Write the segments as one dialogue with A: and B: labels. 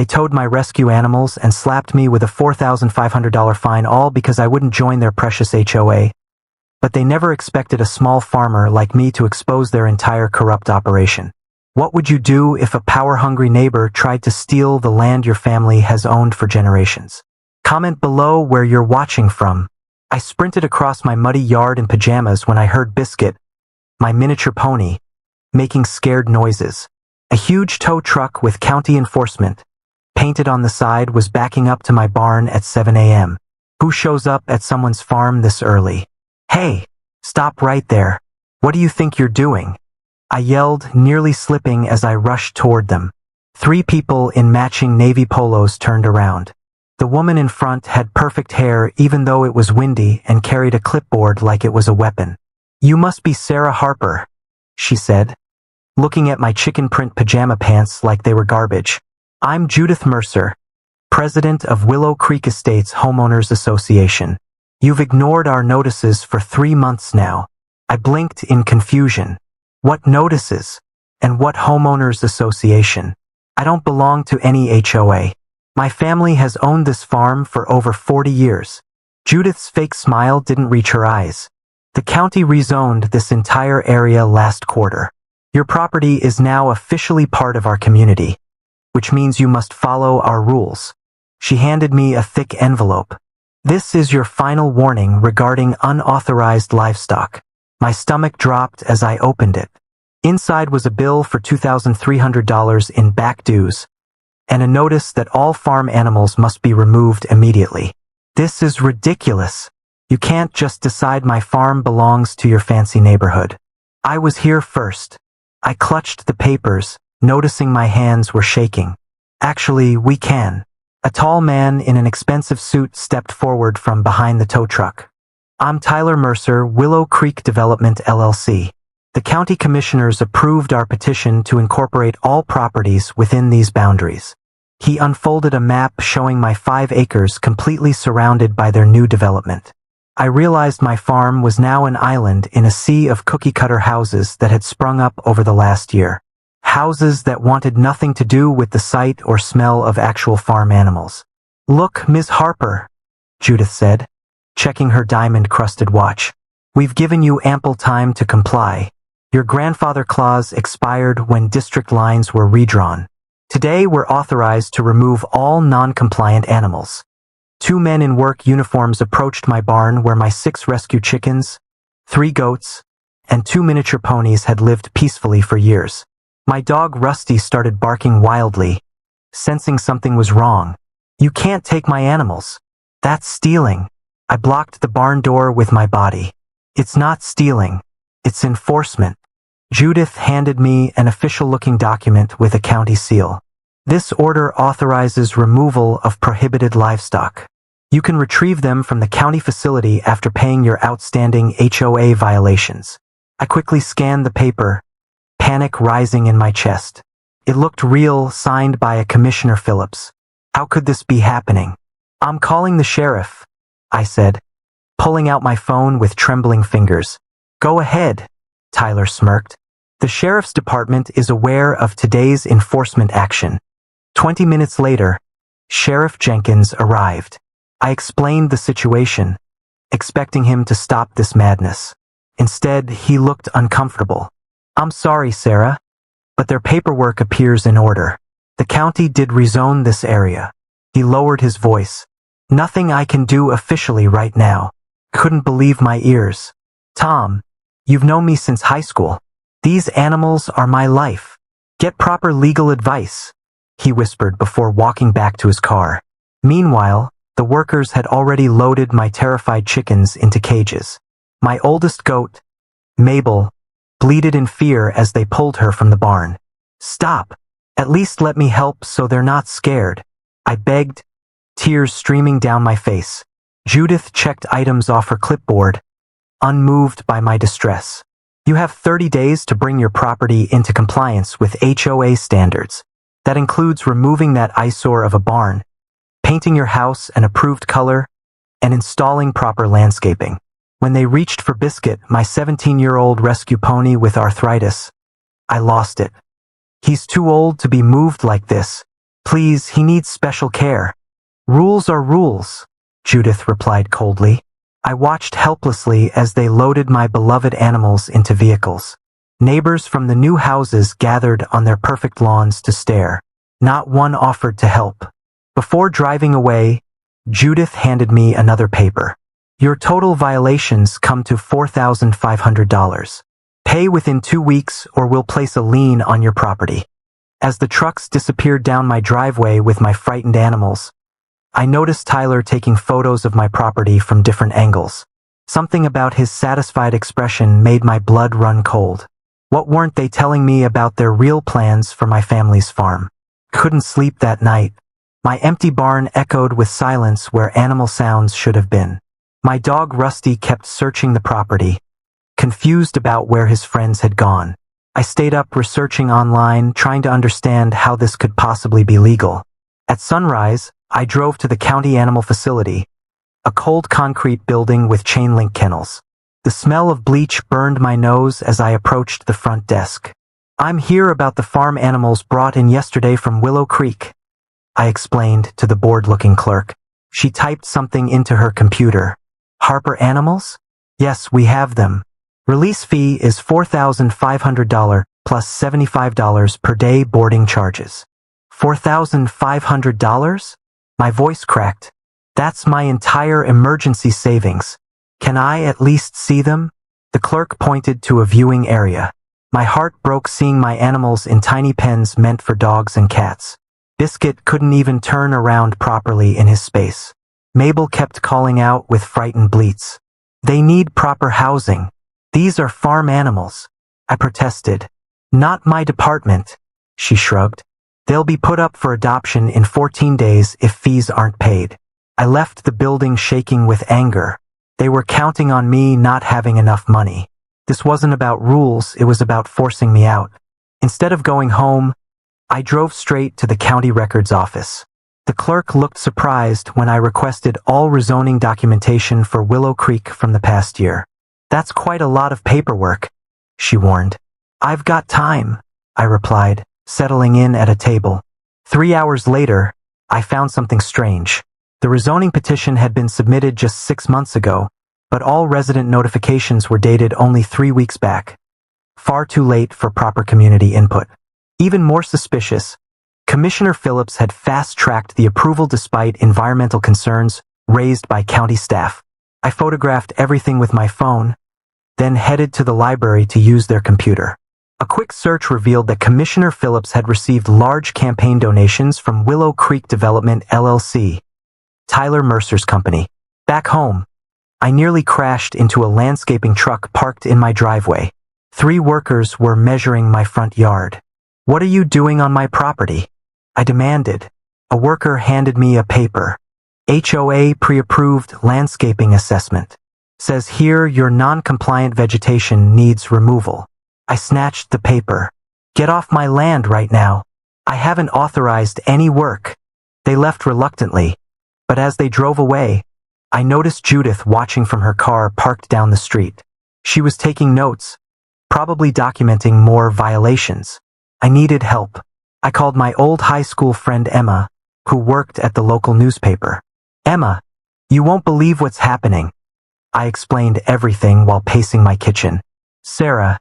A: They towed my rescue animals and slapped me with a $4,500 fine, all because I wouldn't join their precious HOA. But they never expected a small farmer like me to expose their entire corrupt operation. What would you do if a power-hungry neighbor tried to steal the land your family has owned for generations? Comment below where you're watching from. I sprinted across my muddy yard in pajamas when I heard Biscuit, my miniature pony, making scared noises. A huge tow truck with county enforcement, painted on the side, was backing up to my barn at 7 a.m. Who shows up at someone's farm this early? Hey, stop right there. What do you think you're doing? I yelled, nearly slipping as I rushed toward them. 3 people in matching navy polos turned around. The woman in front had perfect hair even though it was windy and carried a clipboard like it was a weapon. "You must be Sarah Harper," she said, looking at my chicken print pajama pants like they were garbage. "I'm Judith Mercer, president of Willow Creek Estates Homeowners Association. You've ignored our notices for 3 months now." I blinked in confusion. What notices? And what homeowners association? I don't belong to any HOA. My family has owned this farm for over 40 years. Judith's fake smile didn't reach her eyes. The county rezoned this entire area last quarter. Your property is now officially part of our community, which means you must follow our rules. She handed me a thick envelope. "This is your final warning regarding unauthorized livestock." My stomach dropped as I opened it. Inside was a bill for $2,300 in back dues, and a notice that all farm animals must be removed immediately. This is ridiculous. You can't just decide my farm belongs to your fancy neighborhood. I was here first. I clutched the papers, noticing my hands were shaking. "Actually, we can." A tall man in an expensive suit stepped forward from behind the tow truck. "I'm Tyler Mercer, Willow Creek Development LLC. The county commissioners approved our petition to incorporate all properties within these boundaries." He unfolded a map showing my 5 acres completely surrounded by their new development. I realized my farm was now an island in a sea of cookie-cutter houses that had sprung up over the last year. Houses that wanted nothing to do with the sight or smell of actual farm animals. "Look, Ms. Harper," Judith said, checking her diamond-crusted watch. "We've given you ample time to comply. Your grandfather clause expired when district lines were redrawn. Today we're authorized to remove all non-compliant animals." 2 men in work uniforms approached my barn where my 6 rescue chickens, 3 goats, and 2 miniature ponies had lived peacefully for years. My dog Rusty started barking wildly, sensing something was wrong. "You can't take my animals. That's stealing." I blocked the barn door with my body. "It's not stealing. It's enforcement." Judith handed me an official-looking document with a county seal. "This order authorizes removal of prohibited livestock. You can retrieve them from the county facility after paying your outstanding HOA violations." I quickly scanned the paper, panic rising in my chest. It looked real, signed by a Commissioner Phillips. How could this be happening? "I'm calling the sheriff," I said, pulling out my phone with trembling fingers. "Go ahead," Tyler smirked. "The sheriff's department is aware of today's enforcement action." 20 minutes later, Sheriff Jenkins arrived. I explained the situation, expecting him to stop this madness. Instead, he looked uncomfortable. "I'm sorry, Sarah, but their paperwork appears in order. The county did rezone this area." He lowered his voice. "Nothing I can do officially right now." Couldn't believe my ears. "Tom, you've known me since high school. These animals are my life. Get proper legal advice," he whispered before walking back to his car. Meanwhile, the workers had already loaded my terrified chickens into cages. My oldest goat, Mabel, bleated in fear as they pulled her from the barn. "Stop. At least let me help so they're not scared," I begged, tears streaming down my face. Judith checked items off her clipboard, unmoved by my distress. "You have 30 days to bring your property into compliance with HOA standards. That includes removing that eyesore of a barn, painting your house an approved color, and installing proper landscaping." When they reached for Biscuit, my 17-year-old rescue pony with arthritis, I lost it. "He's too old to be moved like this," Please, he needs special care. Rules are rules, Judith replied coldly. I watched helplessly as they loaded my beloved animals into vehicles. Neighbors from the new houses gathered on their perfect lawns to stare. Not one offered to help. Before driving away, Judith handed me another paper. Your total violations come to $4,500. Pay within 2 weeks or we'll place a lien on your property. As the trucks disappeared down my driveway with my frightened animals, I noticed Tyler taking photos of my property from different angles. Something about his satisfied expression made my blood run cold. What weren't they telling me about their real plans for my family's farm? Couldn't sleep that night. My empty barn echoed with silence where animal sounds should have been. My dog Rusty kept searching the property, confused about where his friends had gone. I stayed up researching online, trying to understand how this could possibly be legal. At sunrise, I drove to the county animal facility, a cold concrete building with chain-link kennels. The smell of bleach burned my nose as I approached the front desk. I'm here about the farm animals brought in yesterday from Willow Creek, I explained to the bored-looking clerk. She typed something into her computer. Harper Animals? Yes, we have them. Release fee is $4,500 plus $75 per day boarding charges. $4,500? My voice cracked. That's my entire emergency savings. Can I at least see them? The clerk pointed to a viewing area. My heart broke seeing my animals in tiny pens meant for dogs and cats. Biscuit couldn't even turn around properly in his space. Mabel kept calling out with frightened bleats. They need proper housing. These are farm animals. I protested. Not my department, she shrugged. They'll be put up for adoption in 14 days if fees aren't paid. I left the building shaking with anger. They were counting on me not having enough money. This wasn't about rules, it was about forcing me out. Instead of going home, I drove straight to the county records office. The clerk looked surprised when I requested all rezoning documentation for Willow Creek from the past year. That's quite a lot of paperwork, she warned. I've got time, I replied, settling in at a table. 3 hours later, I found something strange. The rezoning petition had been submitted just 6 months ago, but all resident notifications were dated only 3 weeks back. Far too late for proper community input. Even more suspicious, Commissioner Phillips had fast-tracked the approval despite environmental concerns raised by county staff. I photographed everything with my phone, then headed to the library to use their computer. A quick search revealed that Commissioner Phillips had received large campaign donations from Willow Creek Development LLC, Tyler Mercer's company. Back home, I nearly crashed into a landscaping truck parked in my driveway. 3 workers were measuring my front yard. What are you doing on my property? I demanded. A worker handed me a paper. HOA pre-approved landscaping assessment. Says here your non-compliant vegetation needs removal. I snatched the paper. Get off my land right now. I haven't authorized any work. They left reluctantly, but as they drove away, I noticed Judith watching from her car parked down the street. She was taking notes, probably documenting more violations. I needed help. I called my old high school friend Emma, who worked at the local newspaper. Emma, you won't believe what's happening. I explained everything while pacing my kitchen. Sarah,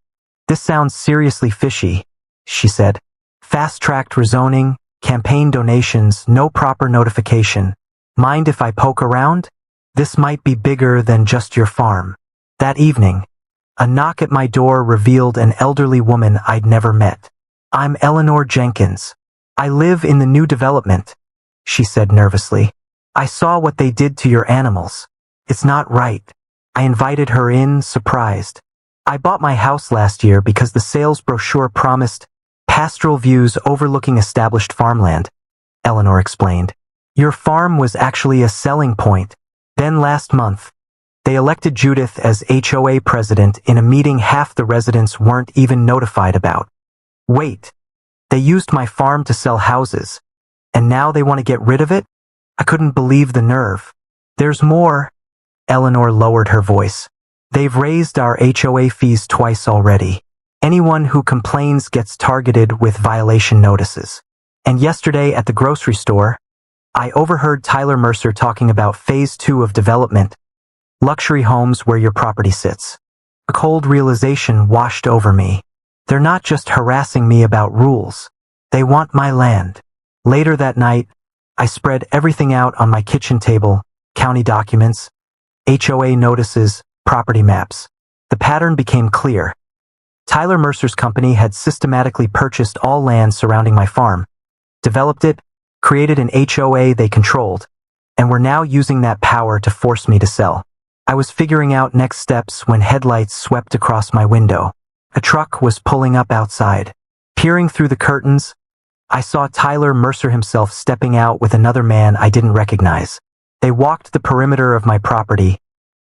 A: this sounds seriously fishy, she said. Fast-tracked rezoning, campaign donations, no proper notification. Mind if I poke around? This might be bigger than just your farm. That evening, a knock at my door revealed an elderly woman I'd never met. I'm Eleanor Jenkins. I live in the new development, she said nervously. I saw what they did to your animals. It's not right. I invited her in, surprised. I bought my house last year because the sales brochure promised pastoral views overlooking established farmland, Eleanor explained. Your farm was actually a selling point. Then last month, they elected Judith as HOA president in a meeting half the residents weren't even notified about. Wait, they used my farm to sell houses, and now they want to get rid of it? I couldn't believe the nerve. There's more. Eleanor lowered her voice. They've raised our HOA fees twice already. Anyone who complains gets targeted with violation notices. And yesterday at the grocery store, I overheard Tyler Mercer talking about Phase 2 of development, luxury homes where your property sits. A cold realization washed over me. They're not just harassing me about rules. They want my land. Later that night, I spread everything out on my kitchen table, county documents, HOA notices, property maps. The pattern became clear. Tyler Mercer's company had systematically purchased all land surrounding my farm, developed it, created an HOA they controlled, and were now using that power to force me to sell. I was figuring out next steps when headlights swept across my window. A truck was pulling up outside. Peering through the curtains, I saw Tyler Mercer himself stepping out with another man I didn't recognize. They walked the perimeter of my property,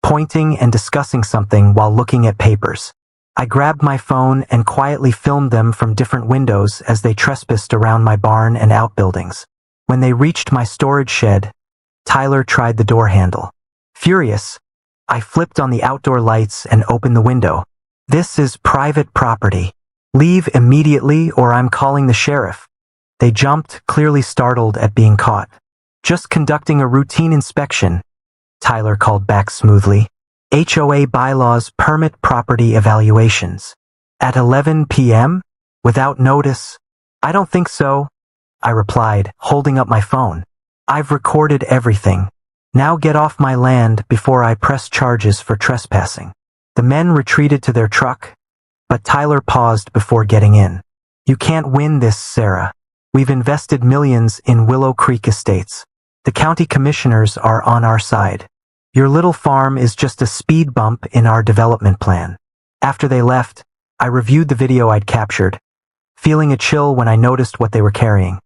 A: pointing and discussing something while looking at papers. I grabbed my phone and quietly filmed them from different windows as they trespassed around my barn and outbuildings. When they reached my storage shed, Tyler tried the door handle. Furious, I flipped on the outdoor lights and opened the window. "This is private property. Leave immediately or I'm calling the sheriff." They jumped, clearly startled at being caught. "Just conducting a routine inspection," Tyler called back smoothly. "HOA bylaws permit property evaluations." At 11 p.m.? Without notice? "I don't think so," I replied, holding up my phone. "I've recorded everything. Now get off my land before I press charges for trespassing." The men retreated to their truck, but Tyler paused before getting in. "You can't win this, Sarah. We've invested millions in Willow Creek Estates. The county commissioners are on our side. Your little farm is just a speed bump in our development plan." After they left, I reviewed the video I'd captured, feeling a chill when I noticed what they were carrying.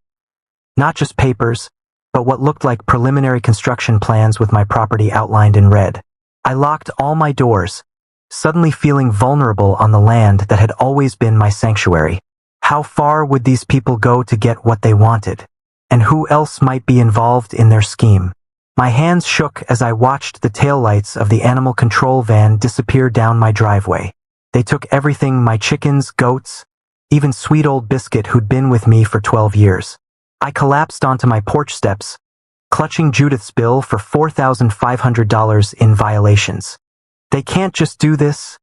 A: Not just papers, but what looked like preliminary construction plans with my property outlined in red. I locked all my doors, suddenly feeling vulnerable on the land that had always been my sanctuary. How far would these people go to get what they wanted? And who else might be involved in their scheme? My hands shook as I watched the taillights of the animal control van disappear down my driveway. They took everything: my chickens, goats, even sweet old Biscuit who'd been with me for 12 years. I collapsed onto my porch steps, clutching Judith's bill for $4,500 in violations. "They can't just do this,"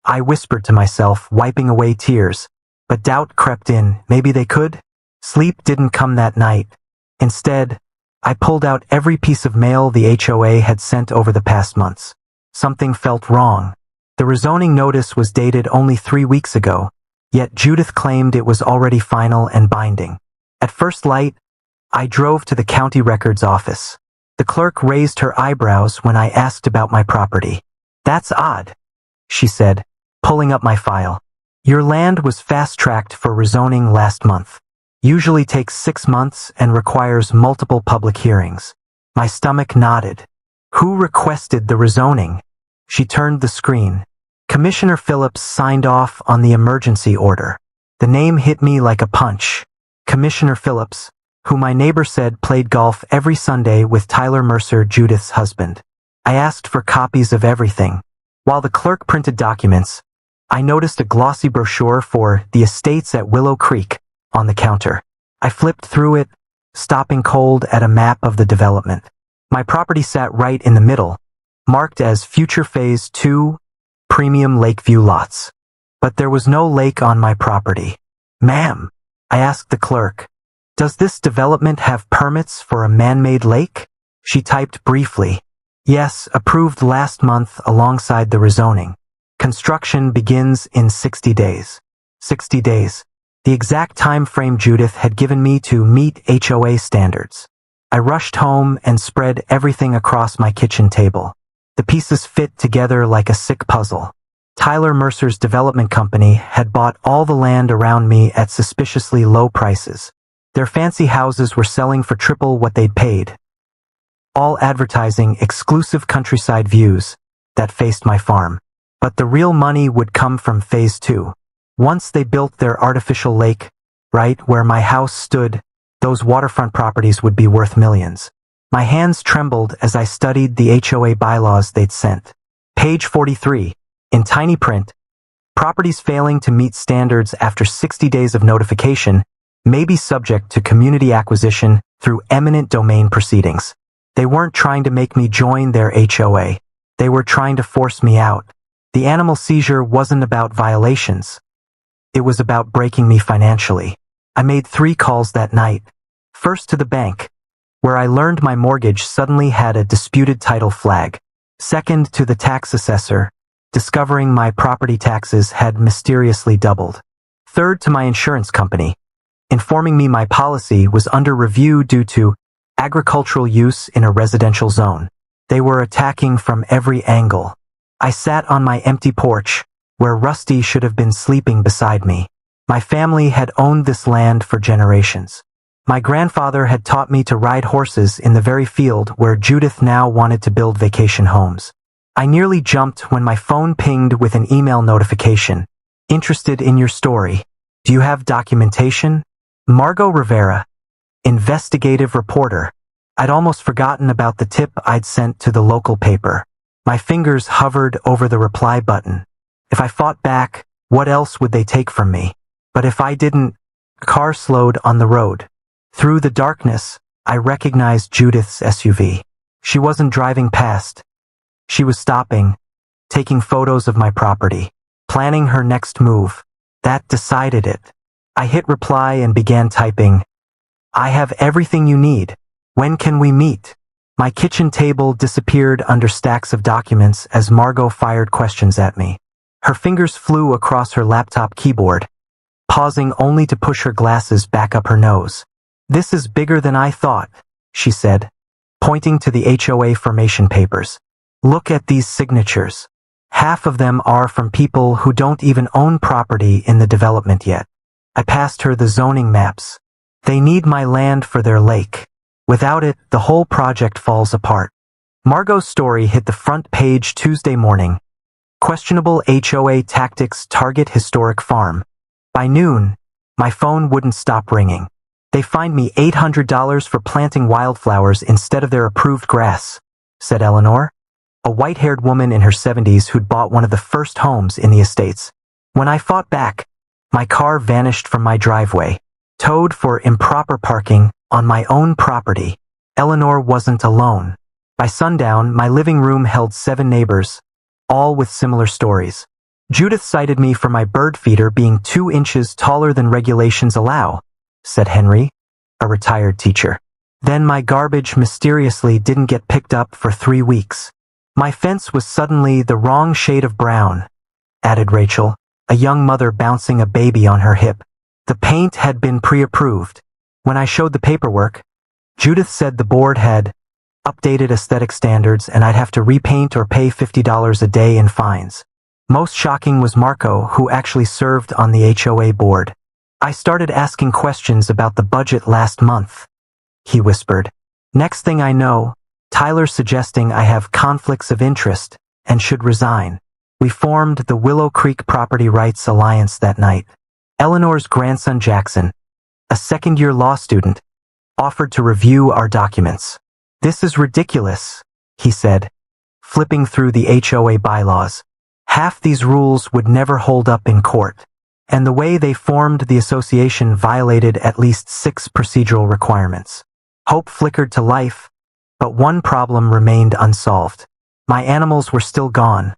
A: I whispered to myself, wiping away tears. But doubt crept in. Maybe they could? Sleep didn't come that night. Instead, I pulled out every piece of mail the HOA had sent over the past months. Something felt wrong. The rezoning notice was dated only 3 weeks ago, yet Judith claimed it was already final and binding. At first light, I drove to the county records office. The clerk raised her eyebrows when I asked about my property. "That's odd," she said, pulling up my file. "Your land was fast-tracked for rezoning last month. Usually takes 6 months and requires multiple public hearings." My stomach nodded. "Who requested the rezoning?" She turned the screen. "Commissioner Phillips signed off on the emergency order." The name hit me like a punch. Commissioner Phillips, who my neighbor said played golf every Sunday with Tyler Mercer, Judith's husband. I asked for copies of everything. While the clerk printed documents, I noticed a glossy brochure for the estates at Willow Creek on the counter. I flipped through it, stopping cold at a map of the development. My property sat right in the middle, marked as Future Phase 2, Premium Lakeview Lots. But there was no lake on my property. "Ma'am," I asked the clerk, "does this development have permits for a man-made lake?" She typed briefly. "Yes, approved last month alongside the rezoning. Construction begins in 60 days. 60 days. The exact time frame Judith had given me to meet HOA standards. I rushed home and spread everything across my kitchen table. The pieces fit together like a sick puzzle. Tyler Mercer's development company had bought all the land around me at suspiciously low prices. Their fancy houses were selling for triple what they'd paid, all advertising exclusive countryside views that faced my farm. But the real money would come from Phase 2. Once they built their artificial lake, right where my house stood, those waterfront properties would be worth millions. My hands trembled as I studied the HOA bylaws they'd sent. Page 43, in tiny print, properties failing to meet standards after 60 days of notification may be subject to community acquisition through eminent domain proceedings. They weren't trying to make me join their HOA. They were trying to force me out. The animal seizure wasn't about violations. It was about breaking me financially. I made 3 calls that night. First to the bank, where I learned my mortgage suddenly had a disputed title flag. Second to the tax assessor, discovering my property taxes had mysteriously doubled. Third to my insurance company, informing me my policy was under review due to agricultural use in a residential zone. They were attacking from every angle. I sat on my empty porch, where Rusty should have been sleeping beside me. My family had owned this land for generations. My grandfather had taught me to ride horses in the very field where Judith now wanted to build vacation homes. I nearly jumped when my phone pinged with an email notification. Interested in your story. Do you have documentation? Margot Rivera, investigative reporter. I'd almost forgotten about the tip I'd sent to the local paper. My fingers hovered over the reply button. If I fought back, what else would they take from me? But if I didn't, a car slowed on the road. Through the darkness, I recognized Judith's SUV. She wasn't driving past. She was stopping, taking photos of my property, planning her next move. That decided it. I hit reply and began typing. I have everything you need. When can we meet? My kitchen table disappeared under stacks of documents as Margot fired questions at me. Her fingers flew across her laptop keyboard, pausing only to push her glasses back up her nose. This is bigger than I thought, she said, pointing to the HOA formation papers. Look at these signatures. Half of them are from people who don't even own property in the development yet. I passed her the zoning maps. They need my land for their lake. Without it, the whole project falls apart. Margot's story hit the front page Tuesday morning. Questionable HOA tactics target historic farm. By noon, my phone wouldn't stop ringing. They fined me $800 for planting wildflowers instead of their approved grass, said Eleanor, a white-haired woman in her 70s who'd bought one of the first homes in the estates. When I fought back, my car vanished from my driveway, towed for improper parking on my own property. Eleanor wasn't alone. By sundown, my living room held 7 neighbors, all with similar stories. Judith cited me for my bird feeder being 2 inches taller than regulations allow, said Henry, a retired teacher. Then my garbage mysteriously didn't get picked up for 3 weeks. My fence was suddenly the wrong shade of brown, added Rachel, a young mother bouncing a baby on her hip. The paint had been pre-approved. When I showed the paperwork, Judith said the board had updated aesthetic standards and I'd have to repaint or pay $50 a day in fines. Most shocking was Marco, who actually served on the HOA board. I started asking questions about the budget last month, he whispered. Next thing I know, Tyler's suggesting I have conflicts of interest and should resign. We formed the Willow Creek Property Rights Alliance that night. Eleanor's grandson Jackson, a second-year law student, offered to review our documents. This is ridiculous, he said, flipping through the HOA bylaws. Half these rules would never hold up in court, and the way they formed the association violated at least 6 procedural requirements. Hope flickered to life, but one problem remained unsolved. My animals were still gone,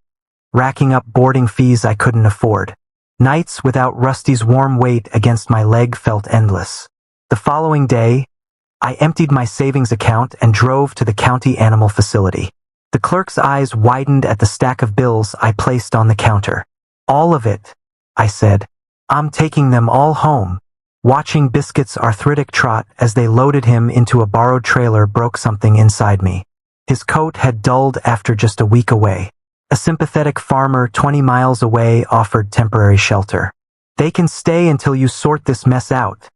A: racking up boarding fees I couldn't afford. Nights without Rusty's warm weight against my leg felt endless. The following day, I emptied my savings account and drove to the county animal facility. The clerk's eyes widened at the stack of bills I placed on the counter. All of it, I said. I'm taking them all home. Watching Biscuit's arthritic trot as they loaded him into a borrowed trailer broke something inside me. His coat had dulled after just a week away. A sympathetic farmer 20 miles away offered temporary shelter. They can stay until you sort this mess out,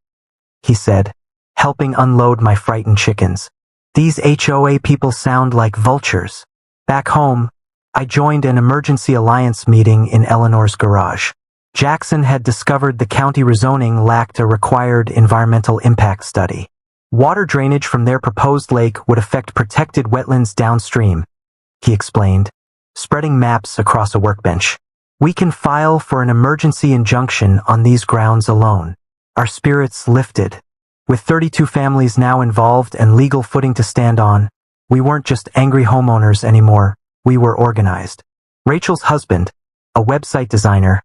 A: he said, helping unload my frightened chickens. These HOA people sound like vultures. Back home, I joined an emergency alliance meeting in Eleanor's garage. Jackson had discovered the county rezoning lacked a required environmental impact study. Water drainage from their proposed lake would affect protected wetlands downstream, he explained, spreading maps across a workbench. We can file for an emergency injunction on these grounds alone. Our spirits lifted. With 32 families now involved and legal footing to stand on, we weren't just angry homeowners anymore, we were organized. Rachel's husband, a website designer,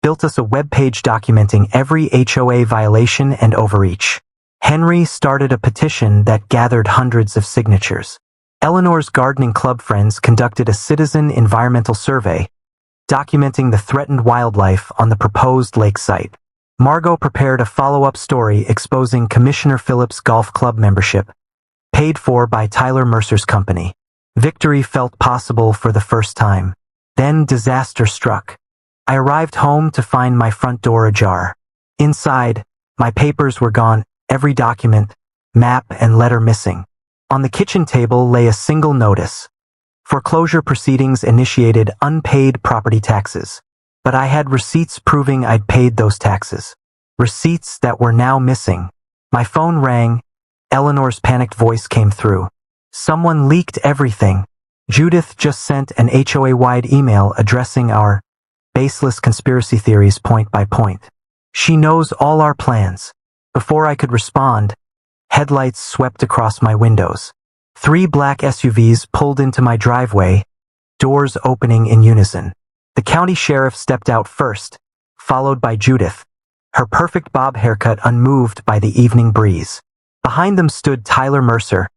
A: built us a webpage documenting every HOA violation and overreach. Henry started a petition that gathered hundreds of signatures. Eleanor's gardening club friends conducted a citizen environmental survey, documenting the threatened wildlife on the proposed lake site. Margot prepared a follow-up story exposing Commissioner Phillips' golf club membership, paid for by Tyler Mercer's company. Victory felt possible for the first time. Then disaster struck. I arrived home to find my front door ajar. Inside, my papers were gone, every document, map, and letter missing. On the kitchen table lay a single notice. Foreclosure proceedings initiated unpaid property taxes. But I had receipts proving I'd paid those taxes. Receipts that were now missing. My phone rang. Eleanor's panicked voice came through. Someone leaked everything. Judith just sent an HOA-wide email addressing our baseless conspiracy theories point by point. She knows all our plans. Before I could respond, headlights swept across my windows. 3 black SUVs pulled into my driveway, doors opening in unison. The county sheriff stepped out first, followed by Judith, her perfect bob haircut unmoved by the evening breeze. Behind them stood Tyler Mercer,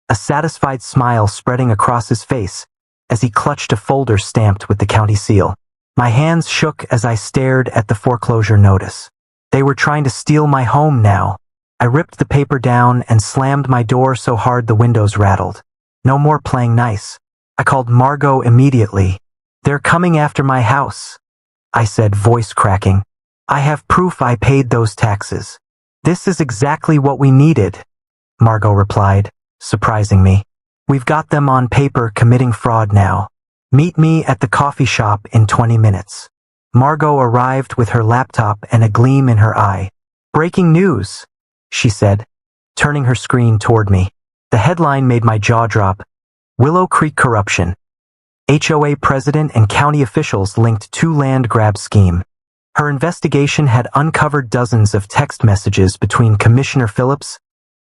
A: a satisfied smile spreading across his face as he clutched a folder stamped with the county seal. My hands shook as I stared at the foreclosure notice. They were trying to steal my home now. I ripped the paper down and slammed my door so hard the windows rattled. No more playing nice. I called Margot immediately. "They're coming after my house," I said, voice cracking. "I have proof I paid those taxes." "This is exactly what we needed," Margot replied, surprising me. "We've got them on paper committing fraud now. Meet me at the coffee shop in 20 minutes. Margot arrived with her laptop and a gleam in her eye. "Breaking news," she said, turning her screen toward me. The headline made my jaw drop. Willow Creek corruption. HOA president and county officials linked to land grab scheme. Her investigation had uncovered dozens of text messages between Commissioner Phillips,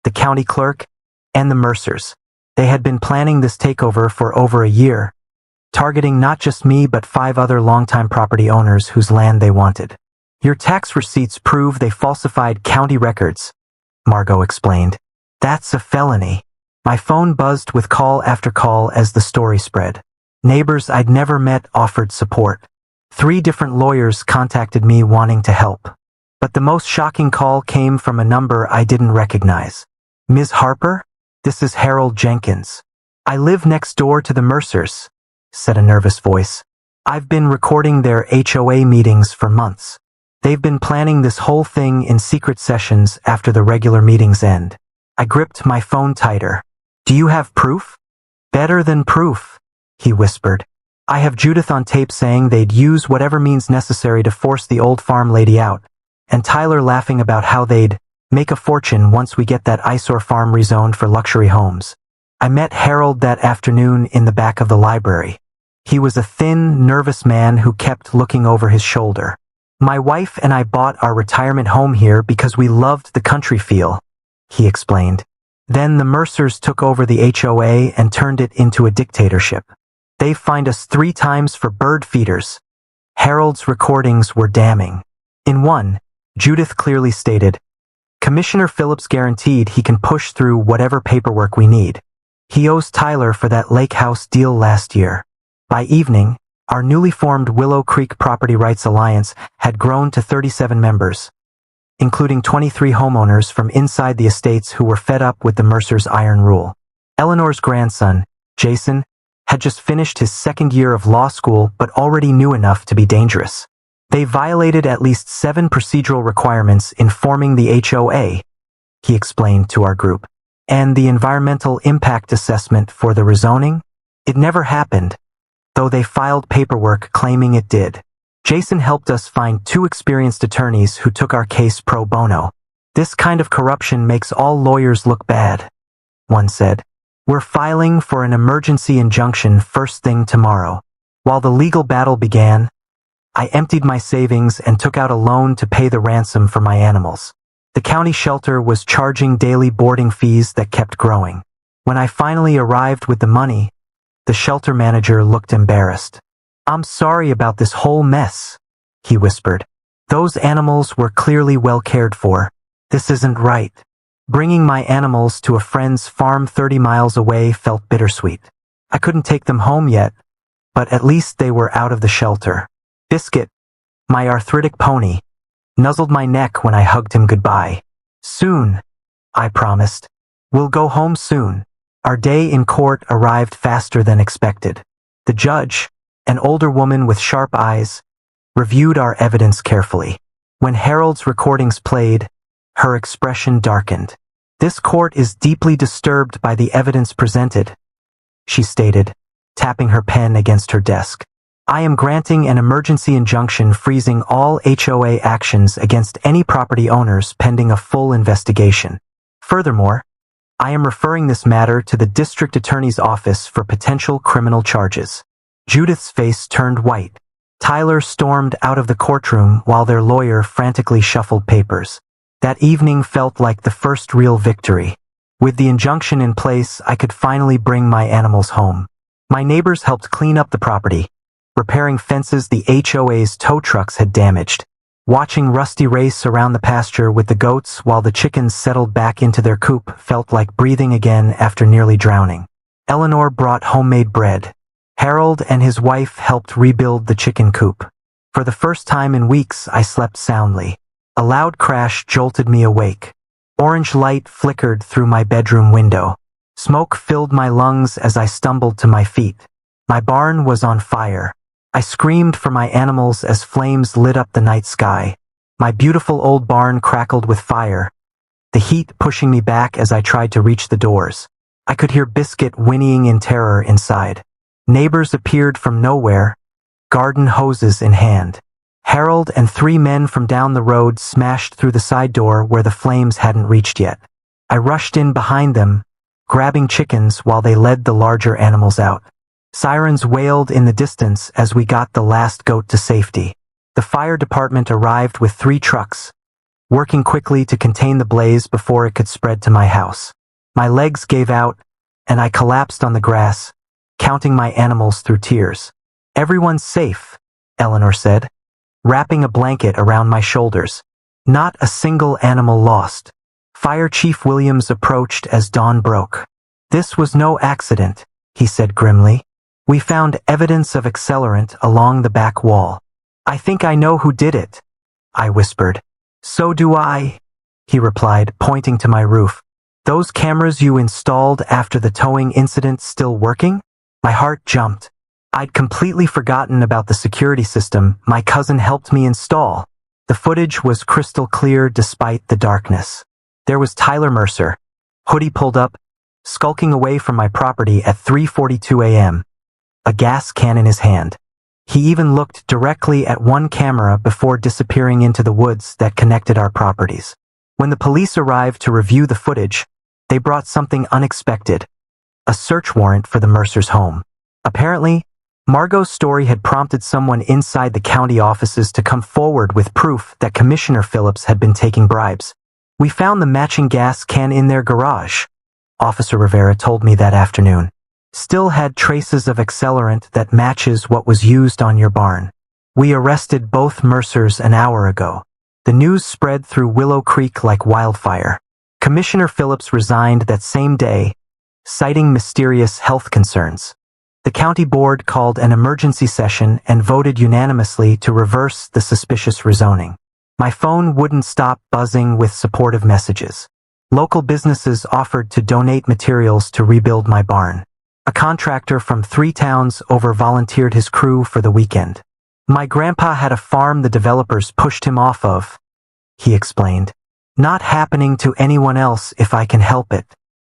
A: the county clerk, and the Mercers. They had been planning this takeover for over a year, targeting not just me but 5 other longtime property owners whose land they wanted. "Your tax receipts prove they falsified county records," Margot explained. "That's a felony." My phone buzzed with call after call as the story spread. Neighbors I'd never met offered support. 3 different lawyers contacted me wanting to help. But the most shocking call came from a number I didn't recognize. "Ms. Harper? This is Harold Jenkins. I live next door to the Mercers," said a nervous voice. "I've been recording their HOA meetings for months. They've been planning this whole thing in secret sessions after the regular meetings end." I gripped my phone tighter. "Do you have proof?" "Better than proof," he whispered. "I have Judith on tape saying they'd use whatever means necessary to force the old farm lady out, and Tyler laughing about how they'd make a fortune once we get that eyesore farm rezoned for luxury homes." I met Harold that afternoon in the back of the library. He was a thin, nervous man who kept looking over his shoulder. "My wife and I bought our retirement home here because we loved the country feel," he explained. "Then the Mercers took over the HOA and turned it into a dictatorship. They fined us 3 times for bird feeders." Harold's recordings were damning. In one, Judith clearly stated, "Commissioner Phillips guaranteed he can push through whatever paperwork we need. He owes Tyler for that lake house deal last year." By evening, our newly formed Willow Creek Property Rights Alliance had grown to 37 members, including 23 homeowners from inside the estates who were fed up with the Mercers' iron rule. Eleanor's grandson, Jason, had just finished his 2nd year of law school but already knew enough to be dangerous. They violated at least 7 procedural requirements in forming the HOA, he explained to our group, and the environmental impact assessment for the rezoning. It never happened, though they filed paperwork claiming it did. Jason helped us find 2 experienced attorneys who took our case pro bono. "This kind of corruption makes all lawyers look bad," one said. "We're filing for an emergency injunction first thing tomorrow." While the legal battle began, I emptied my savings and took out a loan to pay the ransom for my animals. The county shelter was charging daily boarding fees that kept growing. When I finally arrived with the money, the shelter manager looked embarrassed. "I'm sorry about this whole mess," he whispered. "Those animals were clearly well cared for. This isn't right." Bringing my animals to a friend's farm 30 miles away felt bittersweet. I couldn't take them home yet, but at least they were out of the shelter. Biscuit, my arthritic pony, nuzzled my neck when I hugged him goodbye. "Soon," I promised. "We'll go home soon." Our day in court arrived faster than expected. The judge, an older woman with sharp eyes, reviewed our evidence carefully. When Harold's recordings played, her expression darkened. "This court is deeply disturbed by the evidence presented," she stated, tapping her pen against her desk. "I am granting an emergency injunction freezing all HOA actions against any property owners pending a full investigation. Furthermore, I am referring this matter to the district attorney's office for potential criminal charges." Judith's face turned white. Tyler stormed out of the courtroom while their lawyer frantically shuffled papers. That evening felt like the first real victory. With the injunction in place, I could finally bring my animals home. My neighbors helped clean up the property, repairing fences the HOA's tow trucks had damaged. Watching Rusty race around the pasture with the goats while the chickens settled back into their coop felt like breathing again after nearly drowning. Eleanor brought homemade bread. Harold and his wife helped rebuild the chicken coop. For the first time in weeks, I slept soundly. A loud crash jolted me awake. Orange light flickered through my bedroom window. Smoke filled my lungs as I stumbled to my feet. My barn was on fire. I screamed for my animals as flames lit up the night sky. My beautiful old barn crackled with fire, the heat pushing me back as I tried to reach the doors. I could hear Biscuit whinnying in terror inside. Neighbors appeared from nowhere, garden hoses in hand. Harold and 3 men from down the road smashed through the side door where the flames hadn't reached yet. I rushed in behind them, grabbing chickens while they led the larger animals out. Sirens wailed in the distance as we got the last goat to safety. The fire department arrived with 3 trucks, working quickly to contain the blaze before it could spread to my house. My legs gave out, and I collapsed on the grass, counting my animals through tears. "Everyone's safe," Eleanor said, wrapping a blanket around my shoulders. "Not a single animal lost." Fire Chief Williams approached as dawn broke. "This was no accident," he said grimly. "We found evidence of accelerant along the back wall." "I think I know who did it," I whispered. "So do I," he replied, pointing to my roof. "Those cameras you installed after the towing incident still working?" My heart jumped. I'd completely forgotten about the security system my cousin helped me install. The footage was crystal clear despite the darkness. There was Tyler Mercer, hoodie pulled up, skulking away from my property at 3:42 a.m., a gas can in his hand. He even looked directly at one camera before disappearing into the woods that connected our properties. When the police arrived to review the footage, they brought something unexpected: a search warrant for the Mercers' home. Apparently, Margot's story had prompted someone inside the county offices to come forward with proof that Commissioner Phillips had been taking bribes. "We found the matching gas can in their garage," Officer Rivera told me that afternoon. "Still had traces of accelerant that matches what was used on your barn. We arrested both Mercers an hour ago." The news spread through Willow Creek like wildfire. Commissioner Phillips resigned that same day, citing mysterious health concerns. The county board called an emergency session and voted unanimously to reverse the suspicious rezoning. My phone wouldn't stop buzzing with supportive messages. Local businesses offered to donate materials to rebuild my barn. A contractor from 3 towns over volunteered his crew for the weekend. "My grandpa had a farm the developers pushed him off of," he explained. "Not happening to anyone else if I can help it."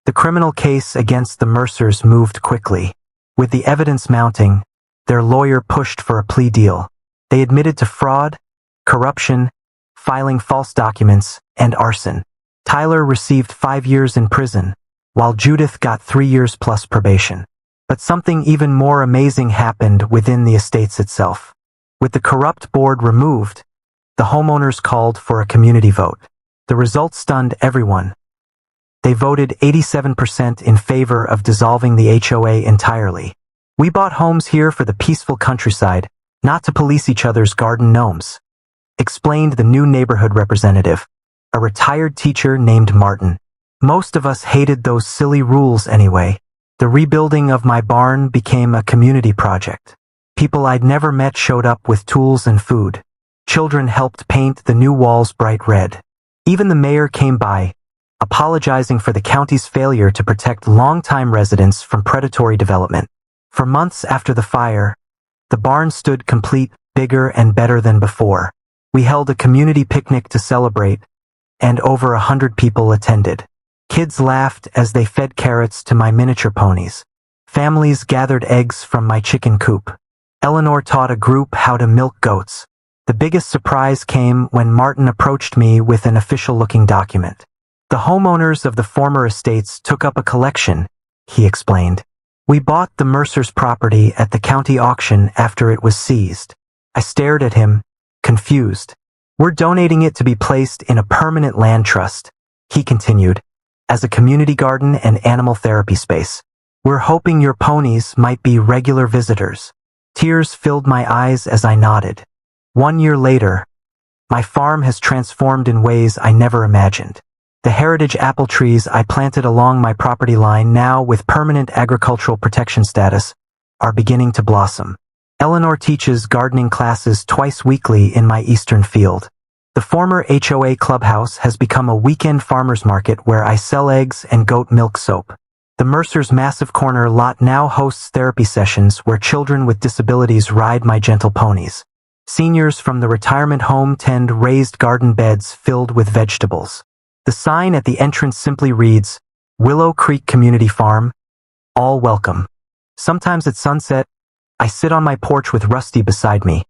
A: The criminal case against the Mercers moved quickly. With the evidence mounting, their lawyer pushed for a plea deal. They admitted to fraud, corruption, filing false documents, and arson. Tyler received 5 years in prison, while Judith got 3 years plus probation. But something even more amazing happened within the estates itself. With the corrupt board removed, the homeowners called for a community vote. The result stunned everyone. They voted 87% in favor of dissolving the HOA entirely. We bought homes here for the peaceful countryside, not to police each other's garden gnomes, explained the new neighborhood representative, a retired teacher named Martin. Most of us hated those silly rules anyway. The rebuilding of my barn became a community project. People I'd never met showed up with tools and food. Children helped paint the new walls bright red. Even the mayor came by, apologizing for the county's failure to protect longtime residents from predatory development. For months after the fire, the barn stood complete, bigger and better than before. We held a community picnic to celebrate, and over 100 people attended. Kids laughed as they fed carrots to my miniature ponies. Families gathered eggs from my chicken coop. Eleanor taught a group how to milk goats. The biggest surprise came when Martin approached me with an official-looking document. The homeowners of the former estates took up a collection, he explained. We bought the Mercer's property at the county auction after it was seized. I stared at him, confused. We're donating it to be placed in a permanent land trust, he continued, as a community garden and animal therapy space. We're hoping your ponies might be regular visitors. Tears filled my eyes as I nodded. 1 year later, my farm has transformed in ways I never imagined. The heritage apple trees I planted along my property line, now with permanent agricultural protection status, are beginning to blossom. Eleanor teaches gardening classes twice weekly in my eastern field. The former HOA clubhouse has become a weekend farmers market where I sell eggs and goat milk soap. The Mercer's massive corner lot now hosts therapy sessions where children with disabilities ride my gentle ponies. Seniors from the retirement home tend raised garden beds filled with vegetables. The sign at the entrance simply reads, Willow Creek Community Farm, all welcome. Sometimes at sunset, I sit on my porch with Rusty beside me,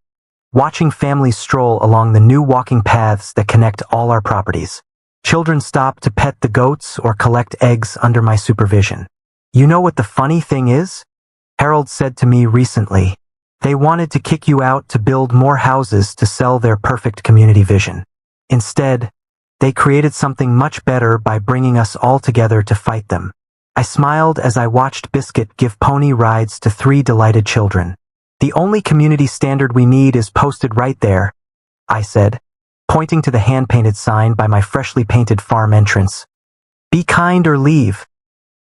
A: watching families stroll along the new walking paths that connect all our properties. Children stop to pet the goats or collect eggs under my supervision. You know what the funny thing is? Harold said to me recently. They wanted to kick you out to build more houses to sell their perfect community vision. Instead, they created something much better by bringing us all together to fight them. I smiled as I watched Biscuit give pony rides to 3 delighted children. The only community standard we need is posted right there, I said, pointing to the hand-painted sign by my freshly painted farm entrance. Be kind or leave.